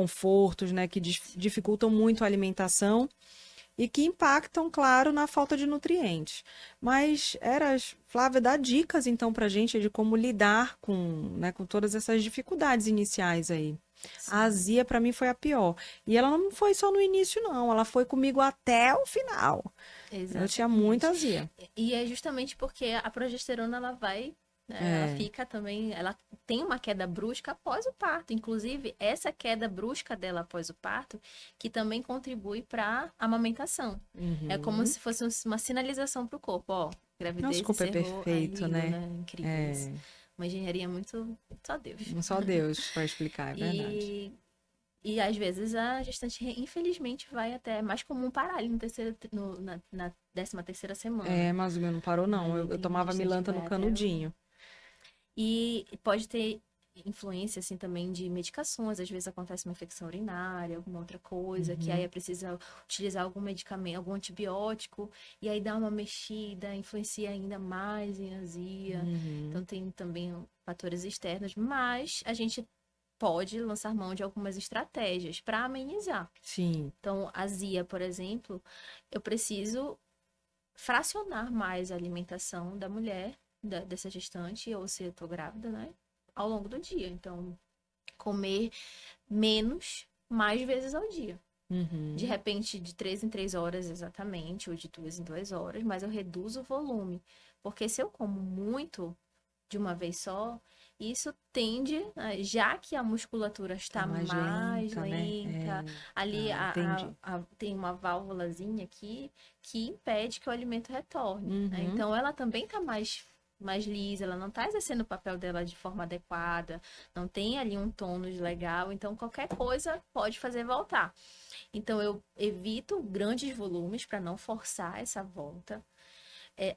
desconfortos, né, que dificultam muito a alimentação e que impactam, claro, na falta de nutrientes. Mas, Flávia, dá dicas então para a gente de como lidar com, né, com todas essas dificuldades iniciais aí. A Sim, azia para mim foi a pior. E ela não foi só no início, não. Ela foi comigo até o final. Eu tinha muita exatamente. azia. E é justamente porque a progesterona ela vai, né, ela É. fica também, ela tem uma queda brusca após o parto. Inclusive, essa queda brusca dela após o parto, que também contribui para a amamentação. É como Uhum. se fosse uma sinalização para o corpo, ó, Nosso gravidez corpo é encerrou, é perfeito, lindo, né? né? Incrível isso. É. Uma engenharia muito, só Deus. Só Deus para explicar, é verdade. E E às vezes a gestante, infelizmente, vai até. É mais comum parar ali no terceiro, na 13ª semana. É, mas o meu não parou, não. Ali Eu tem tomava gestante que Milanta no vai até. canudinho. E pode ter influência, assim, também de medicações. Às vezes acontece uma infecção urinária, alguma outra coisa, que aí é Uhum. preciso utilizar algum medicamento, algum antibiótico, e aí dá uma mexida, influencia ainda mais em azia. Então Uhum. tem também fatores externos, mas a gente pode lançar mão de algumas estratégias para amenizar. Sim. Então, azia, por exemplo, eu preciso fracionar mais a alimentação da mulher, dessa gestante, ou se eu tô grávida, né? Ao longo do dia. Então, comer menos, mais vezes ao dia. De Uhum. repente, de 3 em 3 horas exatamente, ou de 2 em 2 horas, mas eu reduzo o volume. Porque se eu como muito de uma vez só, isso tende, já que a musculatura Tá está mais mais lenta, né? lenta, É. ali Ah, entendi. tem uma válvulazinha aqui que impede que o alimento retorne, né? Uhum. Então ela também está mais lisa, ela não está exercendo o papel dela de forma adequada, não tem ali um tônus legal, então qualquer coisa pode fazer voltar. Então eu evito grandes volumes para não forçar essa volta. É,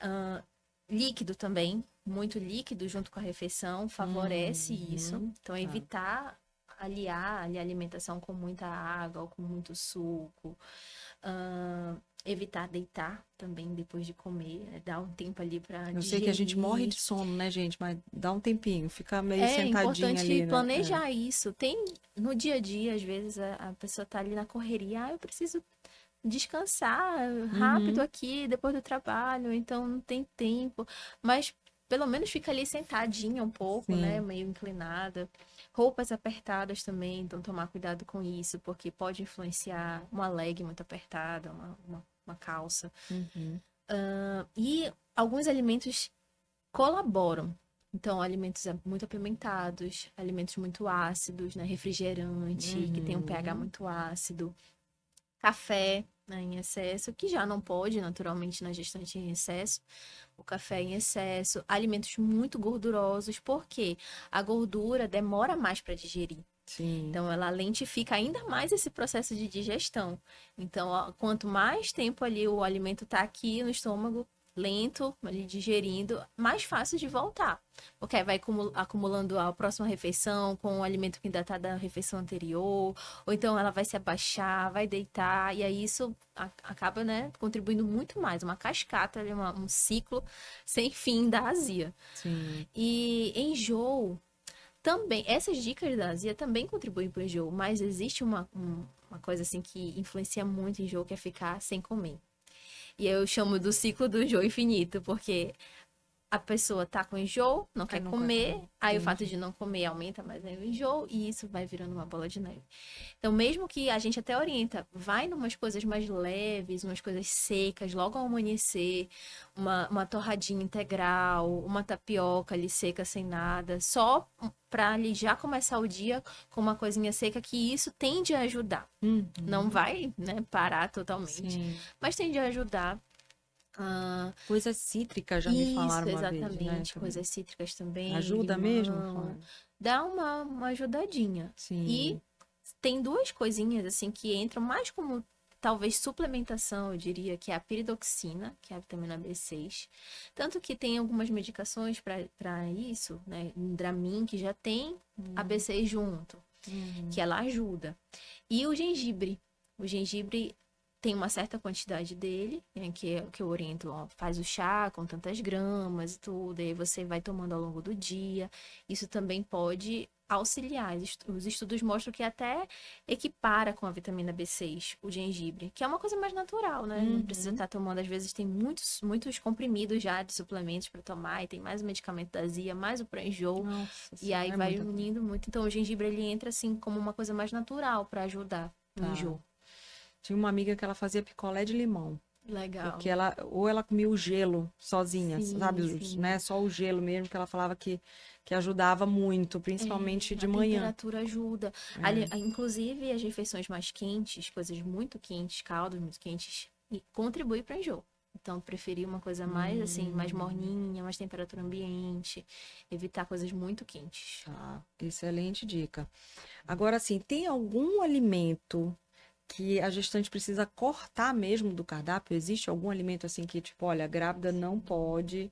líquido também, muito líquido junto com a refeição, favorece isso. Uhum. Então, Tá. evitar aliar ali, a alimentação com muita água ou com muito suco. Evitar deitar também depois de comer, né? Dar um tempo ali para Eu sei que a gente morre digerir. de sono, né, gente? Mas dá um tempinho, fica meio É sentadinha importante ali, né? É. planejar isso. Tem no dia a dia, às vezes a pessoa tá ali na correria, eu preciso descansar rápido Uhum. aqui depois do trabalho, então não tem tempo. Mas pelo menos fica ali sentadinha um pouco, né? Sim. Meio inclinada. Roupas apertadas também, então tomar cuidado com isso, porque pode influenciar uma leg muito apertada, uma calça. Uhum. E alguns alimentos colaboram. Então, alimentos muito apimentados, alimentos muito ácidos, né? Refrigerante, que tem um pH Uhum. muito ácido, café, né, em excesso, que já não pode, naturalmente, na gestante em excesso, o café em excesso, alimentos muito gordurosos, porque a gordura demora mais para digerir. Sim. Então, ela lentifica ainda mais esse processo de digestão. Então, quanto mais tempo ali o alimento está aqui no estômago, lento, ali digerindo, mais fácil de voltar. Porque aí vai acumulando a próxima refeição com o alimento que ainda está da refeição anterior, ou então ela vai se abaixar, vai deitar, e aí isso acaba, né, contribuindo muito mais, uma cascata, um ciclo sem fim da azia. Sim. E enjoo também, essas dicas da azia também contribuem para o enjoo, mas existe uma coisa assim que influencia muito o enjoo, que é ficar sem comer. E eu chamo do ciclo do enjoo infinito, porque a pessoa tá com enjoo, não Aí quer não quer comer, comer. aí o fato Entendi. de não comer aumenta mais aí o enjoo, e isso vai virando uma bola de neve. Então, mesmo que a gente até orienta, vai numas coisas mais leves, umas coisas secas, logo ao amanhecer, uma torradinha integral, uma tapioca ali seca sem nada, só para ali já começar o dia com uma coisinha seca, que isso tende a ajudar. Não Uhum. vai, né, parar totalmente, Sim. mas tende a ajudar. Ah, Coisas cítricas já me falaram isso, uma vez, né? exatamente. Também. Coisas cítricas também, Ajuda mesmo, limão. Flávia? Dá uma ajudadinha. E Sim. tem duas coisinhas, assim, que entram mais como talvez suplementação, eu diria, que é a piridoxina, que é a vitamina B6. Tanto que tem algumas medicações para isso, né? Um Dramin, que já tem a Uhum. B6 junto, que Uhum. ela ajuda. E o gengibre. O gengibre tem uma certa quantidade dele, né, que eu oriento, ó, faz o chá com tantas gramas e tudo, e aí você vai tomando ao longo do dia. Isso também pode auxiliar. Os estudos mostram que até equipara com a vitamina B6, o gengibre, que é uma coisa mais natural, né? Não precisa estar tomando, às vezes tem muitos comprimidos já de suplementos para tomar, e tem mais o medicamento da azia, mais o pré-enjoo, Nossa e aí Senhora, é vai muita coisa. unindo muito. Então o gengibre ele entra assim como uma coisa mais natural para ajudar no Tá. enjoo. Tinha uma amiga que ela fazia picolé de limão. Legal. Porque ela comia o gelo sozinha, sabe? Sim, sim. Né? Só o gelo mesmo, que ela falava que ajudava muito, principalmente É, de a manhã. temperatura ajuda. Inclusive, as refeições mais quentes, coisas muito quentes, caldos muito quentes, e contribui para enjoo. Então, preferir uma coisa mais assim, mais Hum, morninha, mais temperatura ambiente, evitar coisas muito quentes. tá. Excelente dica. Agora, assim, tem algum alimento que a gestante precisa cortar mesmo do cardápio? Existe algum alimento assim que, tipo, olha, a grávida não pode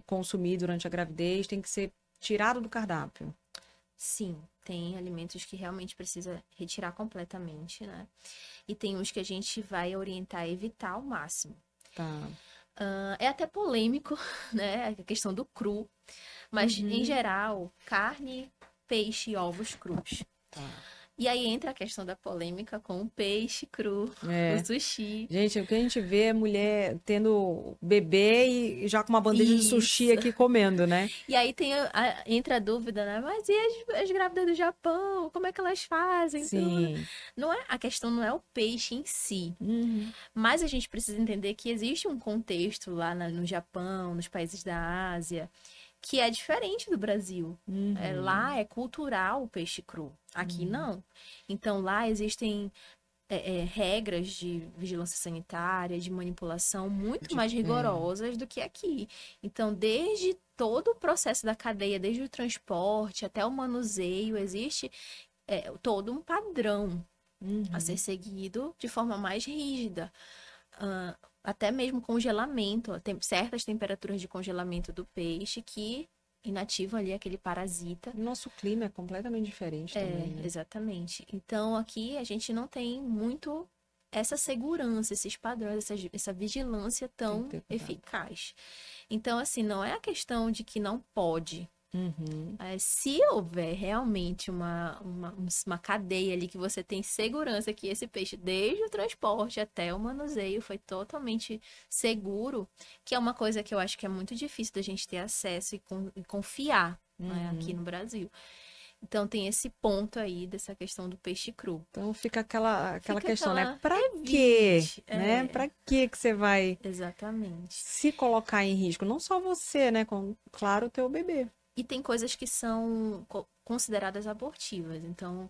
consumir durante a gravidez, tem que ser tirado do cardápio? Sim, tem alimentos que realmente precisa retirar completamente, né? E tem uns que a gente vai orientar a evitar ao máximo. Tá. É até polêmico, né? A questão do cru. Mas, em Uhum. geral, carne, peixe e ovos crus. Tá. E aí entra a questão da polêmica com o peixe cru, o É. sushi. Gente, o que a gente vê é mulher tendo bebê e já com uma bandeja de sushi Isso. aqui comendo, né? E aí entra a dúvida, né? Mas e as grávidas do Japão? Como é que elas fazem tudo? Sim. A questão não é o peixe em si, Uhum. mas a gente precisa entender que existe um contexto lá no Japão, nos países da Ásia, que é diferente do Brasil. Lá Uhum. é cultural o peixe cru, aqui Uhum. não. Então lá existem regras de vigilância sanitária, de manipulação muito mais É. rigorosas do que aqui. Então, desde todo o processo da cadeia, desde o transporte até o manuseio, existe todo um padrão a ser Uhum. seguido de forma mais rígida. Até mesmo congelamento, tem certas temperaturas de congelamento do peixe que inativam ali aquele parasita. O nosso clima é completamente diferente também, né? Exatamente. Então, aqui a gente não tem muito essa segurança, esses padrões, essa vigilância Tem que tão ter cuidado. eficaz. Então, assim, não é a questão de que não pode. Uhum. Se houver realmente uma cadeia ali que você tem segurança que esse peixe, desde o transporte até o manuseio, foi totalmente seguro, que é uma coisa que eu acho que é muito difícil da gente ter acesso e confiar, né, aqui Uhum. no Brasil. Então tem esse ponto aí dessa questão do peixe cru. Então fica aquela Fica questão, né? aquela Pra quê? evite. Né? Pra que você vai Exatamente. se colocar em risco? Não só você, né? Com, claro, o teu bebê. E tem coisas que são consideradas abortivas. Então,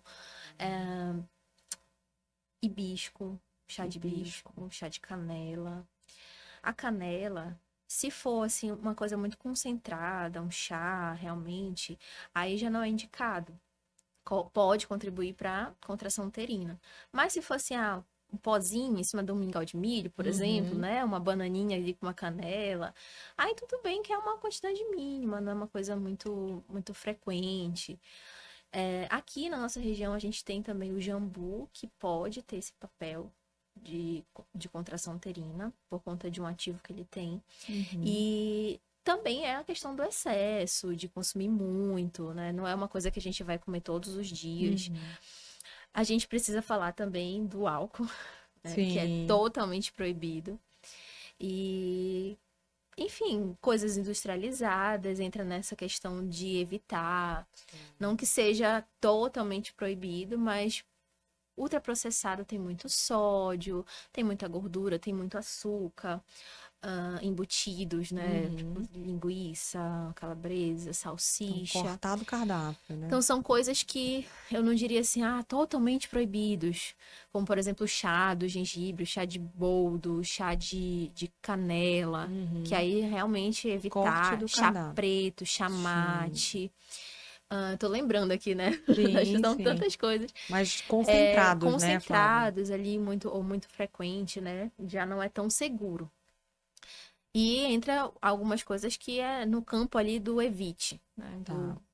hibisco, chá de Hibisco. hibisco, chá de canela. A canela, se for assim uma coisa muito concentrada, um chá realmente, aí já não é indicado. Pode contribuir para contração uterina. Mas se fosse um pozinho em cima de um mingau de milho, por exemplo, Uhum. né? Uma bananinha ali com uma canela, aí tudo bem que é uma quantidade mínima, não é uma coisa muito frequente. Aqui na nossa região a gente tem também o jambu, que pode ter esse papel de contração uterina, por conta de um ativo que ele tem. Uhum. E também é a questão do excesso, de consumir muito, né? Não é uma coisa que a gente vai comer todos os dias. Uhum. A gente precisa falar também do álcool, né? Que é Sim. totalmente proibido. E, enfim, coisas industrializadas entra nessa questão de evitar. Não que seja totalmente proibido, mas ultraprocessado tem muito sódio, tem muita gordura, tem muito açúcar, embutidos, né? Tipo Uhum. linguiça, calabresa, Então, salsicha. cortar do cardápio, né? Então, são coisas que eu não diria assim, totalmente proibidos. Como, por exemplo, o chá do gengibre, o chá de boldo, o chá de canela. Que Uhum. aí realmente Corte evitar do chá cardápio. preto, chá Sim. mate. Tô lembrando aqui, né? Sim, São sim. tantas coisas. Mas concentrados, né, Flávia? Concentrados ali, muito frequente, né? Já não é tão seguro. E entra algumas coisas que é no campo ali do evite, né? Tá.